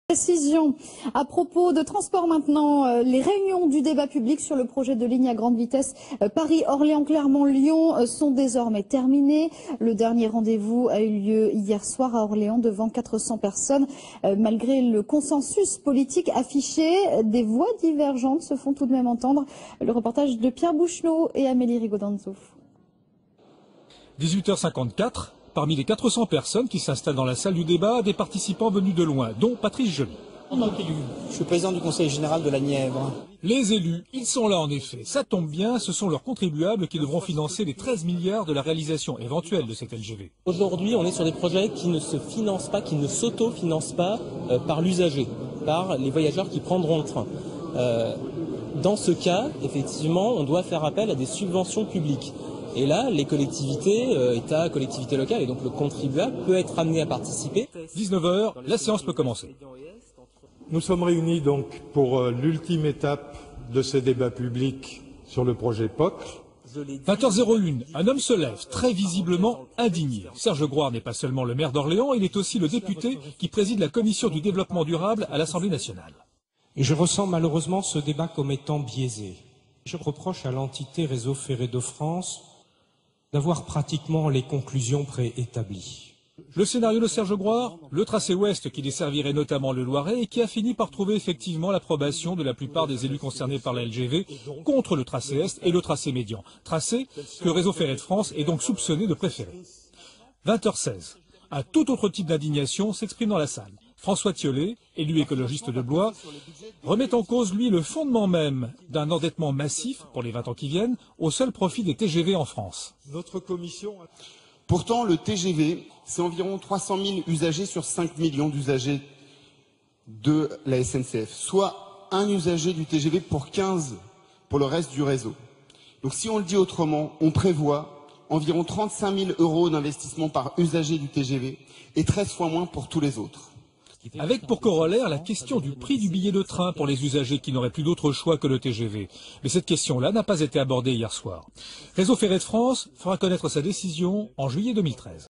Précision à propos de transport maintenant, les réunions du débat public sur le projet de ligne à grande vitesse Paris-Orléans-Clermont-Lyon sont désormais terminées. Le dernier rendez-vous a eu lieu hier soir à Orléans devant 400 personnes. Malgré le consensus politique affiché, des voix divergentes se font tout de même entendre. Le reportage de Pierre Bouchenot et Amélie Rigodanzo. 18h54. Parmi les 400 personnes qui s'installent dans la salle du débat, des participants venus de loin, dont Patrice Joly. Je suis président du conseil général de la Nièvre. Les élus, ils sont là en effet. Ça tombe bien, ce sont leurs contribuables qui devront financer les 13 milliards de la réalisation éventuelle de cette LGV. Aujourd'hui, on est sur des projets qui ne se financent pas, qui ne s'auto-financent pas par l'usager, par les voyageurs qui prendront le train. Dans ce cas, effectivement, on doit faire appel à des subventions publiques. Et là, les collectivités, État, collectivités locales, et donc le contribuable peut être amené à participer. 19h, la séance peut commencer. Nous sommes réunis donc pour l'ultime étape de ces débats publics sur le projet POC. 20h01, un homme se lève, très visiblement indigné. Serge Grouard n'est pas seulement le maire d'Orléans, il est aussi le député qui préside la commission du développement durable à l'Assemblée nationale. Et je ressens malheureusement ce débat comme étant biaisé. Je reproche à l'entité Réseau Ferré de France d'avoir pratiquement les conclusions préétablies. Le scénario de Serge Grouard, le tracé ouest qui desservirait notamment le Loiret et qui a fini par trouver effectivement l'approbation de la plupart des élus concernés par la LGV contre le tracé est et le tracé médian. Tracé que Réseau Ferré de France est donc soupçonné de préférer. 20h16, un tout autre type d'indignation s'exprime dans la salle. François Thiollet, élu écologiste de Blois, remet en cause, lui, le fondement même d'un endettement massif, pour les 20 ans qui viennent, au seul profit des TGV en France. Notre commission... Pourtant, le TGV, c'est environ 300 000 usagers sur 5 millions d'usagers de la SNCF, soit un usager du TGV pour 15 pour le reste du réseau. Donc si on le dit autrement, on prévoit environ 35 000 € d'investissement par usager du TGV et 13 fois moins pour tous les autres. Avec pour corollaire la question du prix du billet de train pour les usagers qui n'auraient plus d'autre choix que le TGV. Mais cette question-là n'a pas été abordée hier soir. Réseau Ferré de France fera connaître sa décision en juillet 2013.